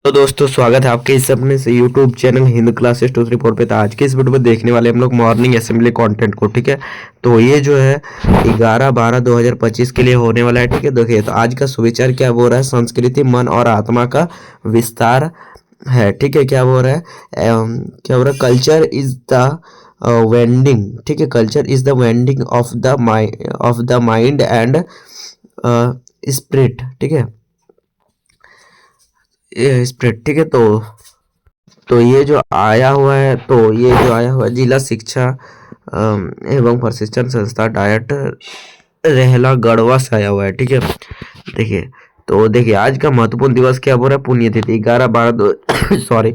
तो दोस्तों स्वागत है आपके इस अपने से यूट्यूब चैनल हिंद क्लासेस 234 पे। तो आज के इस वीडियो में देखने वाले हम लोग मॉर्निंग असेंबली कंटेंट को। ठीक है, तो ये जो है 11/12/2025 के लिए होने वाला है। ठीक है, देखिए तो आज का सुविचार क्या बोल रहा है, संस्कृति मन और आत्मा का विस्तार है। ठीक है, क्या बोल रहा है, क्या बोल रहा है, कल्चर इज द वेंडिंग। ठीक है, culture is the vending of the mind and spirit. ठीक है, ये स्प्रेड। ठीक है, तो ये जो आया हुआ है, जिला शिक्षा एवं प्रशिक्षण संस्था डायट रेहला गढ़वा से आया हुआ है। ठीक है, देखिए तो देखिए आज का महत्वपूर्ण दिवस क्या बोल रहा है, पुण्यतिथि 11/12 दो सॉरी।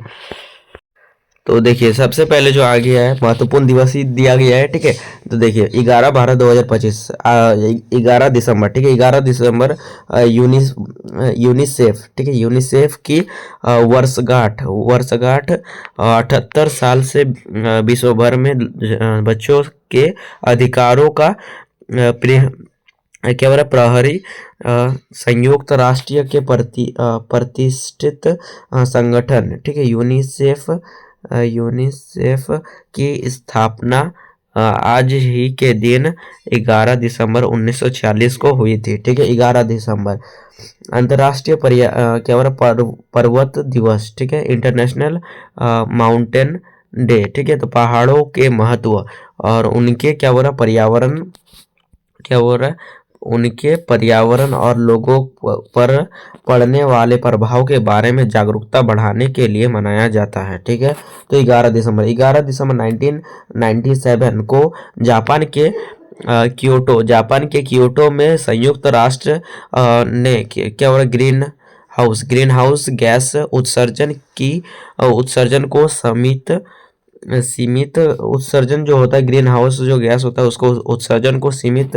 तो देखिए सबसे पहले जो आ गया है महत्वपूर्ण दिवस ही दिया गया है। ठीक है, तो देखिए 11/12/2025 11 दिसंबर। ठीक है, 11 दिसंबर यूनिसेफ। ठीक है, यूनिसेफ की वर्षगांठ 78 साल से विश्व भर में बच्चों के अधिकारों का क्या बोल रहा है, प्रहरी संयुक्त राष्ट्र के प्रतिष्ठित संगठन। ठीक है, यूनिसेफ की स्थापना आज ही के दिन 11 दिसंबर 1946 को हुई थी। ठीक है, 11 दिसंबर। अंतर्राष्ट्रीय क्या बोल रहा है, पर्वत दिवस। ठीक है, इंटरनेशनल माउंटेन डे। ठीक है, तो पहाड़ों के महत्व और उनके क्या बोल रहा, पर्यावरण क्या बोल रहा है, उनके पर्यावरण और लोगों पर पड़ने वाले प्रभाव के बारे में जागरूकता बढ़ाने के लिए मनाया जाता है। ठीक है, तो 11 दिसंबर 1997 को जापान के क्योटो में संयुक्त राष्ट्र ने क्या बोला, ग्रीन हाउस गैस उत्सर्जन को सीमित उत्सर्जन जो होता है, ग्रीन हाउस जो गैस होता है उसको उत्सर्जन को सीमित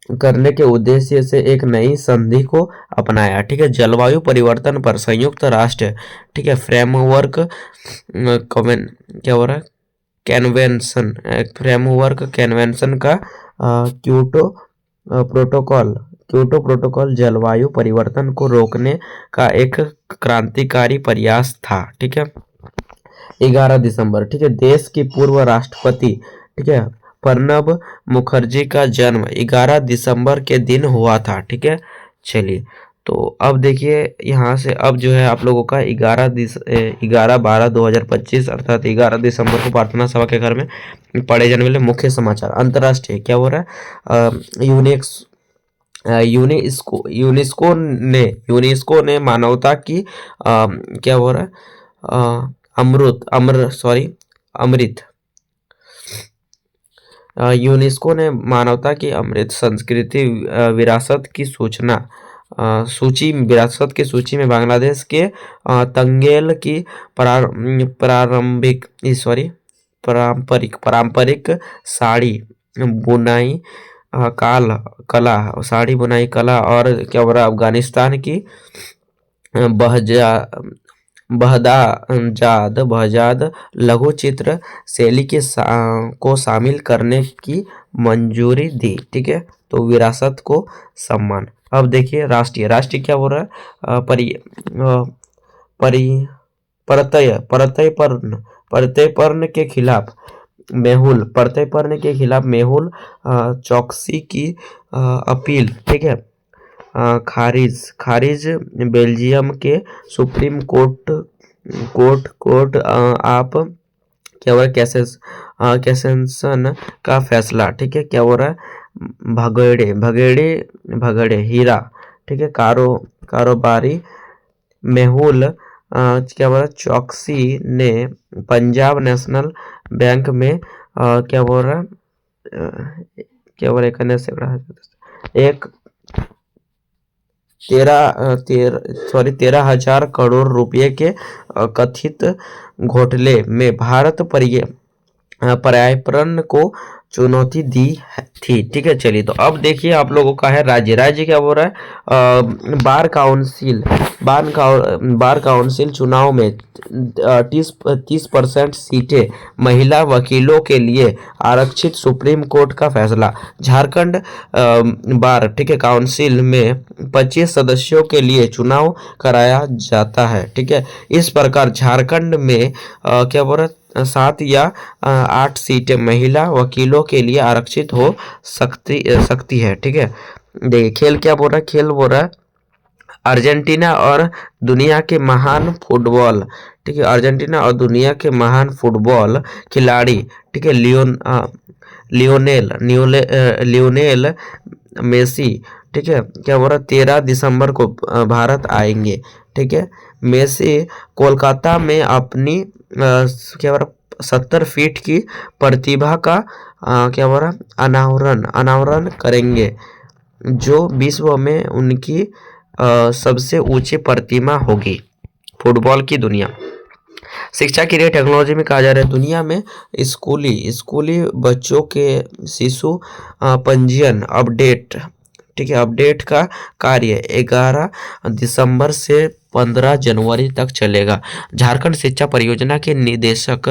करने के उद्देश्य से एक नई संधि को अपनाया। ठीक है, जलवायु परिवर्तन पर संयुक्त राष्ट्र, ठीक है, फ्रेमवर्क क्या हो रहा है, फ्रेमवर्क कन्वेंशन का क्योटो प्रोटोकॉल जलवायु परिवर्तन को रोकने का एक क्रांतिकारी प्रयास था। ठीक है, 11 दिसंबर। ठीक है, देश की पूर्व राष्ट्रपति, ठीक है, प्रणब मुखर्जी का जन्म 11 दिसंबर के दिन हुआ था। ठीक है, चलिए तो अब देखिए यहाँ से अब जो है आप लोगों का 11/12/2025 अर्थात 11 दिसंबर को प्रार्थना सभा के घर में पढ़े जाने वाले मुख्य समाचार। अंतर्राष्ट्रीय क्या हो रहा है, यूनेस्को ने मानवता की क्या हो रहा है, अमृत यूनेस्को ने मानवता की अमृत संस्कृति विरासत की सूची में बांग्लादेश के तंगेल की पारंपरिक साड़ी बुनाई साड़ी बुनाई कला और क्या बोल रहा है, अफगानिस्तान की बहजाद लघु चित्र शैली को शामिल करने की मंजूरी दी। ठीक है, तो विरासत को सम्मान। अब देखिए राष्ट्रीय क्या बोल रहा है, प्रत्ययपर्ण के खिलाफ मेहुल चौकसी की अपील। ठीक है, खारिज बेल्जियम के सुप्रीम कोर्ट आप क्या बोल रहा है, कैसेंसन का फैसला। ठीक है, क्या बोल रहा है, भगड़े हीरा। ठीक है, कारोबारी मेहुल क्या बोल रहा है, चौकसी ने पंजाब नेशनल बैंक में क्या बोल रहा है, क्या बोल रहा है, एक 13,000 करोड़ रुपए के कथित घोटाले में भारत पर्यावरण को चुनौती दी थी। ठीक है, चलिए तो अब देखिए आप लोगों का है राज्य। राज्य क्या बोल रहा है? बार काउंसिल, बार काउंसिल चुनाव में 30% सीटें महिला वकीलों के लिए आरक्षित, सुप्रीम कोर्ट का फैसला। झारखंड बार, ठीक है, काउंसिल में 25 सदस्यों के लिए चुनाव कराया जाता है। ठीक है, इस प्रकार झारखंड में क्या बोल रहा है, 7 या 8 सीटें महिला वकीलों के लिए आरक्षित हो सकती है। ठीक है, देखिए खेल क्या बोल रहा है? खेल बोल रहा है अर्जेंटीना और दुनिया के महान फुटबॉल, ठीक है, अर्जेंटीना और दुनिया के महान फुटबॉल खिलाड़ी, ठीक है, लियोनेल मेसी, ठीक है, क्या बोल रहा है, 13 दिसंबर को भारत आएंगे। ठीक है, मेसी कोलकाता में अपनी क्या बोल रहा 70 फीट की प्रतिभा का क्या बोल रहा अनावरण करेंगे, जो विश्व में उनकी सबसे ऊंची प्रतिमा होगी। फुटबॉल की दुनिया। शिक्षा के लिए टेक्नोलॉजी में कहा जा रहा है दुनिया में स्कूली बच्चों के शिशु पंजीयन अपडेट, ठीक है, अपडेट का कार्य 11 दिसंबर से 15 जनवरी तक चलेगा। झारखंड शिक्षा परियोजना के निर्देशक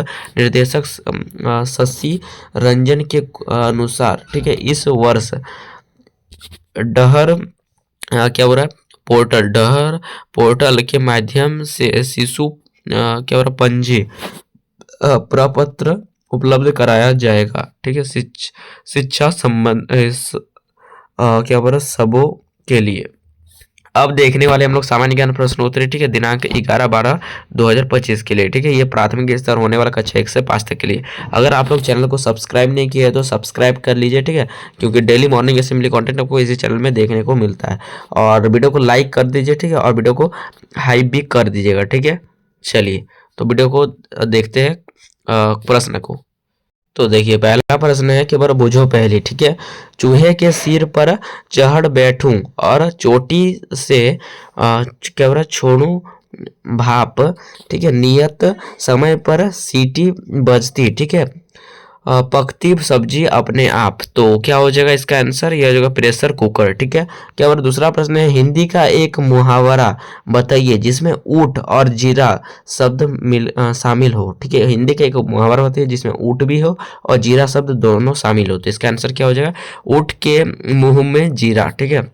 शशि रंजन के अनुसार, ठीक है, इस वर्ष डहर क्या बोल रहा है डहर पोर्टल के माध्यम से शिशु क्या बोल रहा पंजी प्रपत्र उपलब्ध कराया जाएगा। ठीक है, शिक्षा संबंध क्या बोल रहा सबों के लिए। अब देखने वाले हम लोग सामान्य ज्ञान प्रश्नोत्तरी, ठीक है, दिनांक 11/12/2025 के लिए। ठीक है, ये प्राथमिक स्तर होने वाला कक्षा 1 से 5 तक के लिए। अगर आप लोग चैनल को सब्सक्राइब नहीं किया है तो सब्सक्राइब कर लीजिए। ठीक है, क्योंकि डेली मॉर्निंग असेंबली कंटेंट आपको इसी चैनल में देखने को मिलता है। और वीडियो को लाइक कर दीजिए। ठीक है, और वीडियो को हाइप भी कर दीजिएगा। ठीक है, चलिए तो वीडियो को देखते हैं प्रश्न को। तो देखिए पहला प्रश्न है कि बार बुझो पहली। ठीक है, चूहे के सिर पर चढ़ बैठूं और चोटी से क्या बोल रहा छोड़ूं भाप, ठीक है, नियत समय पर सीटी बजती, ठीक है, पकती सब्जी अपने आप। तो क्या हो जाएगा इसका आंसर? यह हो जाएगा प्रेशर कुकर। ठीक है, क्या और दूसरा प्रश्न है हिंदी का एक मुहावरा बताइए जिसमें ऊंट और जीरा शब्द शामिल हो। ठीक है, हिंदी का एक मुहावरा बताइए जिसमें ऊंट भी हो और जीरा शब्द दोनों शामिल हो। तो इसका आंसर क्या हो जाएगा? ऊंट के मुंह में जीरा। ठीक है,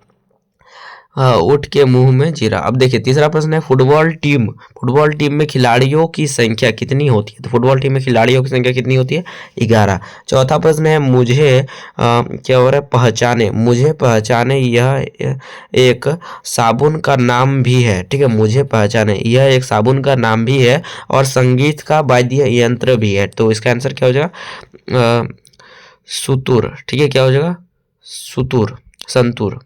ऊंट के मुंह में जीरा। अब देखिए तीसरा प्रश्न है फुटबॉल टीम में खिलाड़ियों की संख्या कितनी होती है? तो फुटबॉल टीम में खिलाड़ियों की संख्या कितनी होती है? 11। चौथा प्रश्न है क्या हो रहा है मुझे पहचाने यह एक साबुन का नाम भी है। ठीक है, मुझे पहचाने यह एक साबुन का नाम भी है और संगीत का वाद्य यंत्र भी है। तो इसका आंसर क्या हो जाएगा? सुतुर। ठीक है, क्या हो जाएगा? संतूर।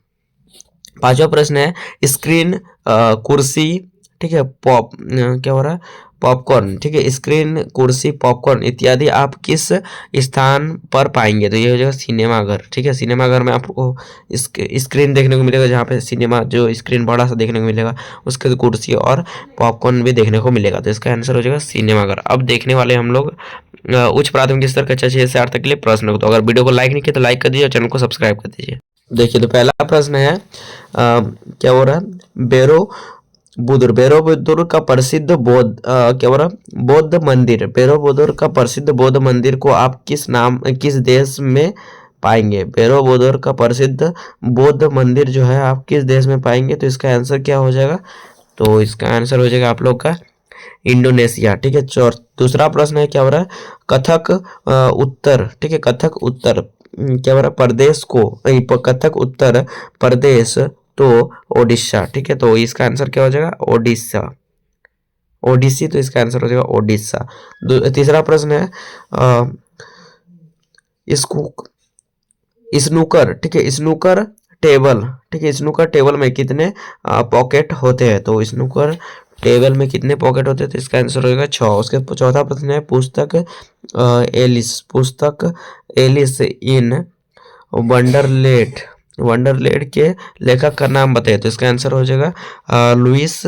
पांचवा प्रश्न है स्क्रीन कुर्सी, ठीक है, क्या हो रहा है? पॉपकॉर्न। ठीक है, स्क्रीन कुर्सी पॉपकॉर्न इत्यादि आप किस स्थान पर पाएंगे? तो ये हो जाएगा सिनेमा घर। ठीक है, सिनेमा घर में आपको स्क्रीन देखने को मिलेगा, जहाँ पे सिनेमा जो स्क्रीन बड़ा सा देखने को मिलेगा, उसके कुर्सी और पॉपकॉर्न भी देखने को मिलेगा। तो इसका आंसर हो जाएगा सिनेमा घर। अब देखने वाले हम लोग उच्च प्राथमिक स्तर कक्षा 6 से 8 तक के लिए प्रश्न को। तो अगर वीडियो को लाइक नहीं किया तो लाइक कर दीजिए और चैनल को सब्सक्राइब कर दीजिए। देखिए तो पहला प्रश्न है क्या हो रहा है? बेरोबुदुर का प्रसिद्ध क्या हो रहा है? बौद्ध मंदिर। बेरोबुदुर का प्रसिद्ध बौद्ध मंदिर को आप किस देश में पाएंगे? बेरोबुदुर का प्रसिद्ध बौद्ध मंदिर जो है आप किस देश में पाएंगे? तो इसका आंसर क्या हो जाएगा? तो इसका आंसर हो जाएगा आप लोग का इंडोनेशिया। ठीक है, दूसरा प्रश्न है क्या हो रहा है? कथक उत्तर, ठीक है, कथक उत्तर क्या हो रहा है प्रदेश को? कथक उत्तर प्रदेश तो ओडिशा। ठीक है, तो इसका आंसर क्या हो जाएगा? ओडिसी। तो इसका आंसर हो जाएगा ओडिशा। तीसरा प्रश्न है स्नूकर। ठीक है, स्नूकर टेबल। ठीक है, स्नूकर टेबल में कितने पॉकेट होते हैं? तो स्नूकर टेबल में कितने पॉकेट होते हैं? तो इसका आंसर होगा 6। उसके चौथा प्रश्न है पुस्तक एलिस इन वंडरलैंड के लेखक का नाम बताइए। तो इसका आंसर हो जाएगा लुइस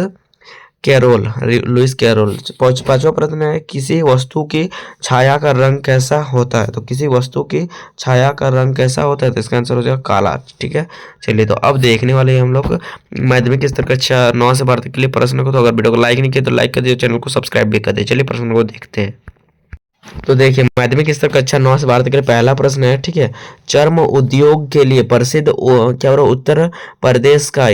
कैरोल, लुइस कैरोल। पांचवा प्रश्न है, किसी वस्तु की छाया का रंग कैसा होता है? तो किसी वस्तु की छाया का रंग कैसा होता है? तो इसका आंसर हो जाएगा काला। ठीक है, चलिए तो अब देखने वाले हैं हम लोग माध्यमिक स्तर कक्षा 9 से 12 के लिए प्रश्न को। तो अगर वीडियो को लाइक नहीं किया तो लाइक कर दिए, चैनल को सब्सक्राइब भी कर दिए। चलिए प्रश्न को देखते हैं। तो देखिए माध्यमिक स्तर कक्षा 9 से 12 के लिए पहला प्रश्न है। ठीक है, चर्म उद्योग के लिए प्रसिद्ध क्या बोल रहा है, उत्तर प्रदेश का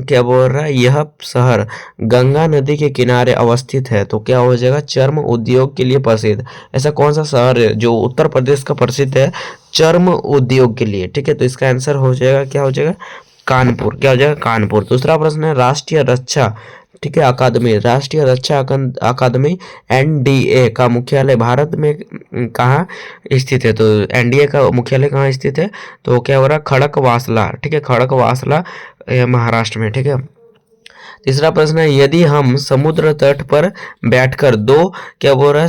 क्या बोल रहा है यह शहर गंगा नदी के किनारे अवस्थित है। तो क्या हो जाएगा, चर्म उद्योग के लिए प्रसिद्ध। ऐसा कौन सा शहर है जो उत्तर प्रदेश का प्रसिद्ध है चर्म उद्योग के लिए? ठीक है, तो इसका आंसर हो जाएगा, क्या हो जाएगा, कानपुर। क्या हो जाएगा, कानपुर। दूसरा प्रश्न है, राष्ट्रीय रक्षा, ठीक है, अकादमी, राष्ट्रीय रक्षा अकादमी एनडीए का मुख्यालय भारत में कहाँ स्थित है? तो एनडीए का मुख्यालय कहाँ स्थित है? तो क्या हो रहा है, खड़कवासला। ठीक है, खड़कवासला महाराष्ट्र में। ठीक है। तीसरा प्रश्न है, यदि हम समुद्र तट पर बैठकर क्या बोल रहा है,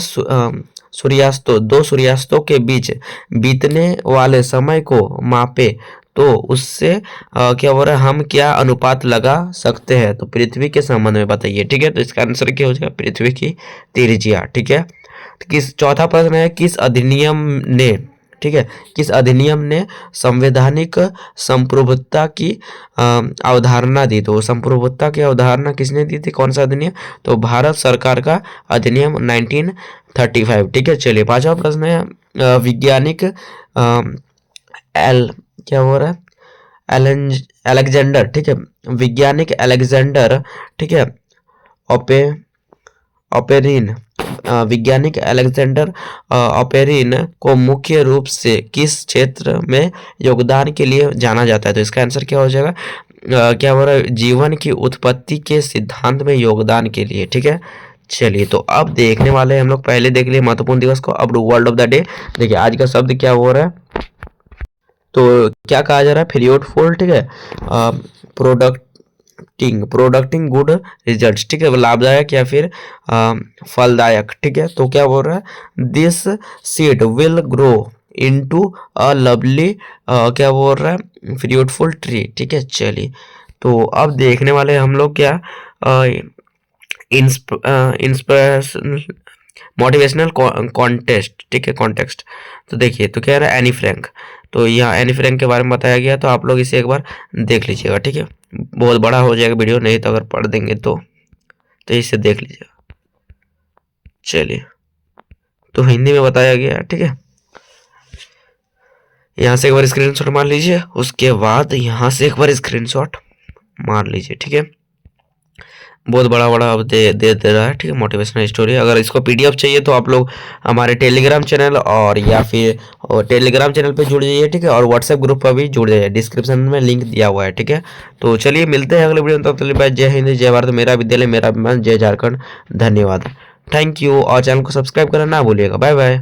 दो सूर्यास्तों के बीच बीतने वाले समय को मापे तो उससे क्या बोल रहा है, हम क्या अनुपात लगा सकते हैं? तो पृथ्वी के संबंध में बताइए। ठीक है, तो इसका आंसर क्या हो जाएगा, पृथ्वी की त्रिज्या। ठीक है, तो चौथा प्रश्न है, किस अधिनियम ने, ठीक है, किस अधिनियम ने संवैधानिक संप्रभुता की अवधारणा दी? तो संप्रभुता की अवधारणा किसने दी थी, कौन सा अधिनियम? तो भारत सरकार का अधिनियम 1935। ठीक है, चलिए पांचवा प्रश्न है, वैज्ञानिक एल क्या हो रहा है, अलेक्जेंडर, ठीक है, वैज्ञानिक अलेक्जेंडर, ठीक है, ओपे ओपेरिन, वैज्ञानिक अलेक्जेंडर ओपेरिन को मुख्य रूप से किस क्षेत्र में योगदान के लिए जाना जाता है? तो इसका आंसर क्या हो जाएगा, क्या हो रहा है, जीवन की उत्पत्ति के सिद्धांत में योगदान के लिए। ठीक है, चलिए तो अब देखने वाले हैं हम लोग, पहले देख लिए महत्वपूर्ण दिवस को, अब वर्ड ऑफ द डे। देखिए आज का शब्द क्या हो रहा है, तो क्या कहा जा रहा है, फ्रूटफुल। ठीक है, प्रोडक्टिंग गुड रिजल्ट्स। ठीक है, लाभदायक या फिर फलदायक। ठीक है, तो क्या बोल रहा है, this seed will grow into a lovely क्या बोल रहा है, फ्रूटफुल ट्री। ठीक है, चलिए तो अब देखने वाले हम लोग क्या, इंस्पिरेशनल मोटिवेशनल कॉन्टेस्ट। ठीक है, कॉन्टेक्स्ट। तो देखिए तो क्या रहा है, एनी फ्रैंक। तो यहाँ एनी फ्रैंक के बारे में बताया गया, तो आप लोग इसे एक बार देख लीजिएगा। ठीक है, बहुत बड़ा हो जाएगा वीडियो, नहीं तो अगर पढ़ देंगे तो इसे देख लीजिएगा। चलिए तो हिंदी में बताया गया। ठीक है, यहाँ से एक बार स्क्रीनशॉट मार लीजिए, उसके बाद यहाँ से एक बार स्क्रीनशॉट मार लीजिए। ठीक है, बहुत बड़ा अब दे रहा है। ठीक है, मोटिवेशनल स्टोरी। अगर इसको पीडीएफ चाहिए तो आप लोग हमारे टेलीग्राम चैनल और या फिर टेलीग्राम चैनल पे जुड़ जाइए। ठीक है, और व्हाट्सएप ग्रुप पर भी जुड़ जाइए, डिस्क्रिप्शन में लिंक दिया हुआ है। ठीक है, तो चलिए मिलते हैं अगले वीडियो में, तब तक के लिए जय हिंद, जय भारत, मेरा विद्यालय मेरा अभिमान, जय झारखंड, धन्यवाद, थैंक यू। और चैनल को सब्सक्राइब करना ना भूलिएगा। Bye bye.